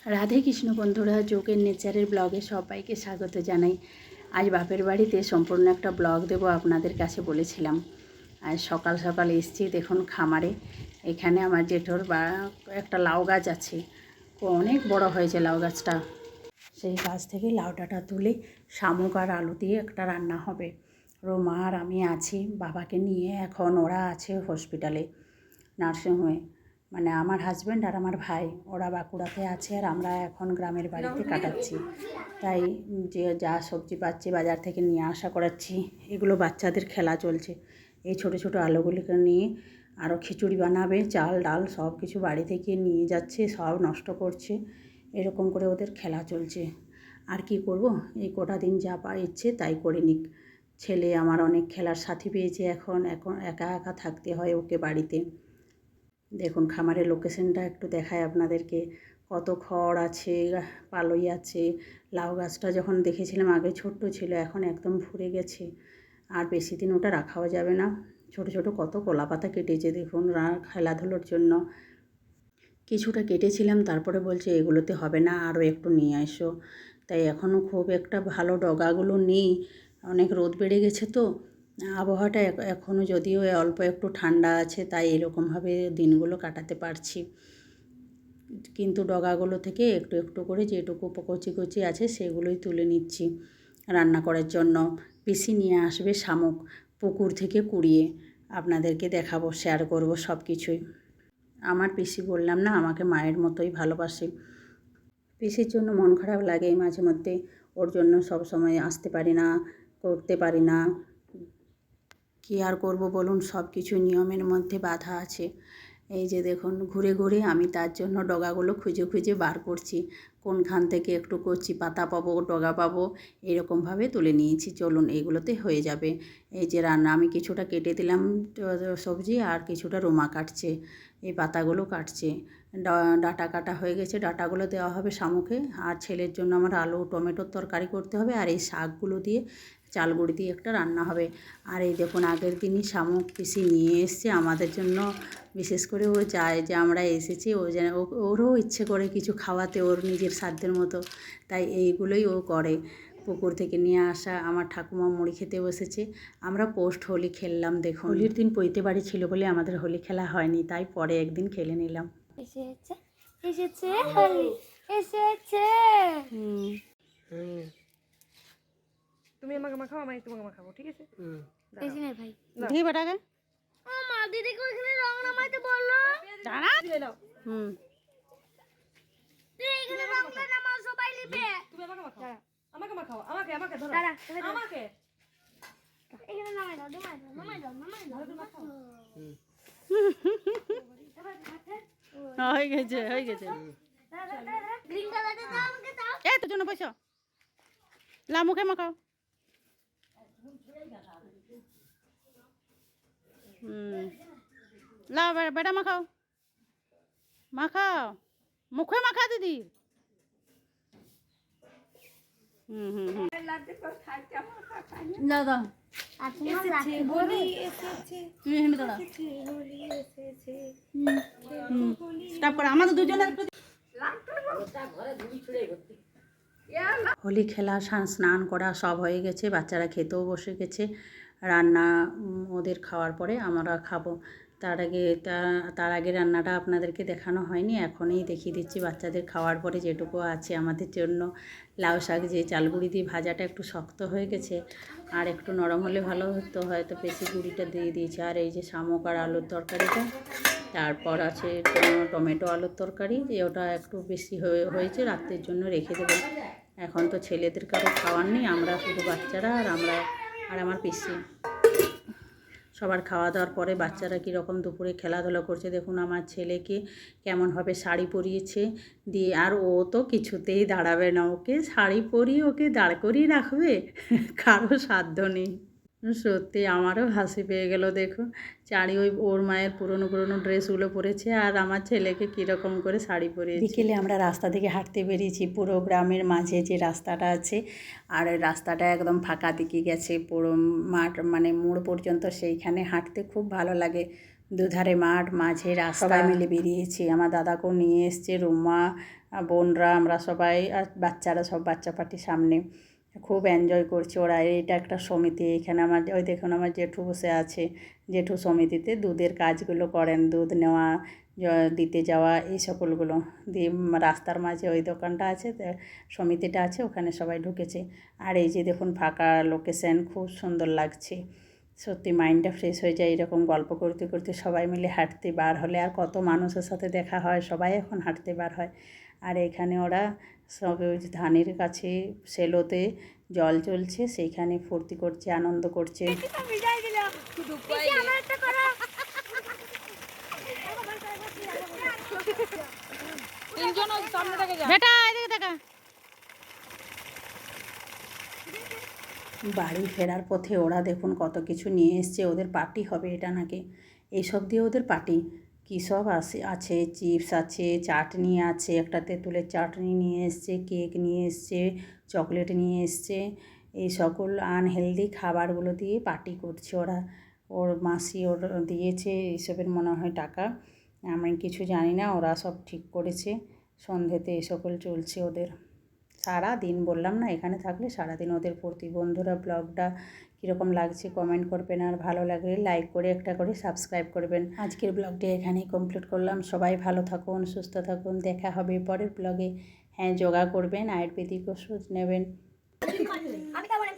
রাধে কৃষ্ণ বন্ধুরা, যোগের নেচারের ব্লগে সবাইকে স্বাগত জানাই। আজ বাপের বাড়িতে সম্পূর্ণ একটা ব্লগ দেব আপনাদের কাছে বলেছিলাম। আজ সকাল সকাল এসেছি, দেখুন খামারে। এখানে আমার জেঠোর একটা লাউ গাছ আছে, অনেক বড় হয়েছে লাউ গাছটা। সেই গাছ থেকে লাউ ডাঁটা তুলে শামুক আর আলু দিয়ে একটা রান্না হবে। রোমা আর আমি আছি, বাবাকে নিয়ে এখন ওরা আছে হসপিটালে, নার্সিংহোমে। মানে আমার হাজব্যান্ড আর আমার ভাই ওরা বাঁকুড়াতে আছে, আর আমরা এখন গ্রামের বাড়িতে কাটাচ্ছি। তাই যে যা সবজি পাচ্ছি বাজার থেকে নিয়ে আসা করাচ্ছি। এগুলো বাচ্চাদের খেলা চলছে। এই ছোট ছোট আলুগুলিকে নিয়ে আরও খিচুড়ি বানাবে, চাল ডাল সব কিছু বাড়ি থেকে নিয়ে যাচ্ছে, সব নষ্ট করছে। এরকম করে ওদের খেলা চলছে। আর কি করব, এই কটা দিন যা ইচ্ছে তাই করে নিক। ছেলে আমার অনেক খেলার সাথী পেয়েছে, এখন একা একা থাকতে হয় ওকে বাড়িতে। দেখুন খামারের লোকেশনটা একটু দেখায় আপনাদেরকে। কত খড় আছে, পালই আছে। লাউ গাছটা যখন দেখেছিলাম আগে ছোট্ট ছিল, এখন একদম ভরে গেছে। আর বেশি দিন ওটা রাখাও যাবে না। ছোট ছোট কত কলা পাতা কেটেছে দেখুন, খেলাধুলোর জন্য। কিছুটা কেটেছিলাম, তারপরে বলছে এগুলোতে হবে না, আরও একটু নিয়ে আসো। তাই এখনও খুব একটা ভালো ডগাগুলো নেই, অনেক রোদ বেড়ে গেছে তো। আবহাওয়াটা এখনও যদিও অল্প একটু ঠান্ডা আছে, তাই এরকমভাবে দিনগুলো কাটাতে পারছি। কিন্তু ডগাগুলো থেকে একটু একটু করে যেটুকু কচি কচি আছে সেগুলোই তুলে নিচ্ছি রান্না করার জন্য। পিসি নিয়ে আসবে শামুক পুকুর থেকে কুড়িয়ে, আপনাদেরকে দেখাবো, শেয়ার করব সব কিছুই। আমার পিসি বললাম না, আমাকে মায়ের মতোই ভালোবাসে। পিসির জন্য মন খারাপ লাগে মাঝে মধ্যে, ওর জন্য সব সময় আসতে পারি না, করতে পারি না। কী আর করব বলুন, সব কিছু নিয়মের মধ্যে বাধা আছে। এই যে দেখুন ঘুরে ঘুরে আমি তার জন্য ডগাগুলো খুঁজে খুঁজে বার করছি, কোনখান থেকে একটু কচি পাতা পাবো, ডগা পাবো, এরকমভাবে তুলে নিয়েছি। চলুন এগুলোতে হয়ে যাবে। এই যে রান্না আমি কিছুটা কেটে দিলাম সবজি, আর কিছুটা রোমা কাটছে, এই পাতাগুলো কাটছে। ডাঁটা কাটা হয়ে গেছে, ডাঁটাগুলো দেওয়া হবে শামুকে। আর ছেলের জন্য আমার আলু টমেটোর তরকারি করতে হবে, আর এই শাকগুলো দিয়ে চালগুড়ি দিয়ে একটা রান্না হবে। আর এই দেখুন আগের দিনই শামুক পিসি নিয়ে এসছে আমাদের জন্য। বিশেষ করে ও চায় যে আমরা এসেছি, ও যেন ওরও ইচ্ছে করে কিছু খাওয়াতে, ওর নিজের সাধ্যের মতো। তাই এইগুলোই ও করে। পুকুর থেকে নিয়ে আসা, আমার ঠাকুমা মুড়ি খেতে বসেছে। আমরা পোস্ট হোলি খেললাম। দেখুন হোলির দিন পৈতে বাড়ি ছিল বলে আমাদের হোলি খেলা হয়নি, তাই পরে একদিন খেলে নিলাম। এসেছে এসেছে হোলি এসেছে। তুমি আমাকে মাখাও, আমি তোমাকে মাখাবো, ঠিক আছে? এসিনে ভাই দিয়ে বেটাকে ও মা দিদিকে ওখানে রং নামাইতে বললো। দাঁড়া। তুই এখানে রংটা নামাও, সবাই নিবে। তুমি আমাকে মাখাও, আমাকে মাখাও, আমাকে ধরো, দাঁড়া আমাকে এখানে নামাই দাও, নামাই দাও। হয়ে গেছে হয়ে গেছে। গ্রিন কালারটা দাও আমাকে, দাও। এই তোর জন্য পয়সা লা, মুখে মাখাও। লা বেটা মাখাও, মাখাও মুখে মাখা দিদি। দাদা তুই এখানে দাঁড়া, স্টপ কর আমাদের দুজনের। হোলি খেলা, স্নান করা সব হয়ে গেছে, বাচ্চারা খেতেও বসে গেছে। রান্না ওদের খাওয়ার পরে আমরা খাবো। তার আগে রান্নাটা আপনাদেরকে দেখানো হয়নি, এখনই দেখিয়ে দিচ্ছি। বাচ্চাদের খাওয়ার পরে যেটুকু আছে আমাদের জন্য লাউ শাক, যে চালগুড়ি দিয়ে ভাজাটা একটু শক্ত হয়ে গেছে, আর একটু নরম হলে ভালো হতো, হয়তো বেশি গুঁড়িটা দিয়ে দিয়েছে। আর এই যে শামুক আর আলুর তরকারিটা, তারপর আছে টমেটো আলুর তরকারি, যে ওটা একটু বেশি হয়েছে, রাত্রের জন্য রেখে দেবো। এখন তো ছেলেদের কারো খাওয়ার নেই, আমরা শুধু বাচ্চারা আর আমরা আর আমার পিসি। সবার খাওয়া দাওয়ার পরে বাচ্চারা কীরকম দুপুরে খেলাধুলা করছে দেখুন। আমার ছেলেকে কেমনভাবে শাড়ি পরিয়েছে দিয়ে, আর ও তো কিছুতেই দাঁড়াবে না, ওকে শাড়ি পরিয়ে ওকে দাঁড় করিয়ে রাখবে, কারো সাধ্য নেই। সত্যি আমারও হাসি পেয়ে গেল। দেখুন চারি ওর মায়ের পুরনো পুরনো ড্রেসগুলো পরেছে, আর আমার ছেলেকে কীরকম করে শাড়ি পরিয়েছে। বিকেলে আমরা রাস্তা থেকে হাঁটতে বেরিয়েছি, পুরো গ্রামের মাঝে যে রাস্তাটা আছে, আর রাস্তাটা একদম ফাঁকা দিকে গেছে, পুরো মাঠ মানে মোড় পর্যন্ত। সেইখানে হাঁটতে খুব ভালো লাগে, দুধারে মাঠ, মাঝে রাস্তা। সবাই মিলে বেরিয়েছি, আমার দাদাকেও নিয়ে এসছে, রুমা বোনরা আমরা সবাই আর বাচ্চারা সব বাচ্চা পার্টির সামনে খুব এনজয় করছে ওরা। এটা একটা সমিতি, এখানে আমার ওই দেখুন আমার জেঠু বসে আছে, জেঠু সমিতিতে দুধের কাজগুলো করেন, দুধ নেওয়া দিতে যাওয়া এই সকলগুলো দিয়ে রাস্তার মাঝে ওই দোকানটা আছে, সমিতিটা আছে, ওখানে সবাই ঢুকেছে। আর এই যে দেখুন ফাঁকা লোকেশন, খুব সুন্দর লাগছে, সত্যি মাইন্ডটা ফ্রেশ হয়ে যায় এরকম গল্প করতে করতে সবাই মিলে হাঁটতে বার হলে। আর কত মানুষের সাথে দেখা হয়, সবাই এখন হাঁটতে বার হয়। আর এখানে ওরা সব ওই যে ধানের কাছে সেলোতে জল চলছে, সেইখানে ফুর্তি করছে, আনন্দ করছে। বাড়ি ফেরার পথে ওরা দেখুন কত কিছু নিয়ে এসছে, ওদের পার্টি হবে এটা নাকি, এইসব দিয়ে ওদের পার্টি। কী সব আছে, চিপস আছে, চাটনি আছে, একটা তেঁতুলের চাটনি নিয়ে এসছে, কেক নিয়ে এসছে, চকলেট নিয়ে এসছে, এই সকল আনহেলদি খাবারগুলো দিয়ে পার্টি করছে ওরা। ওর মাসি ওর দিয়েছে এইসবের মনে হয় টাকা, আমি কিছু জানি না, ওরা সব ঠিক করেছে। সন্ধেতে এই সকল চলছে ওদের সারা দিন, বললাম না এখানে থাকলে সারাদিন ওদের ফুর্তি। বন্ধুরা ব্লগটা কীরকম লাগছে কমেন্ট করবেন, আর ভালো লাগলে লাইক করে একটা করে সাবস্ক্রাইব করবেন। আজকের ব্লগটি এখানেই কমপ্লিট করলাম। সবাই ভালো থাকুন, সুস্থ থাকুন, দেখা হবে পরের ব্লগে। হ্যাঁ, যোগা করবেন, আয়ুর্বেদিক ওষুধ নেবেন। আমি খাবো না,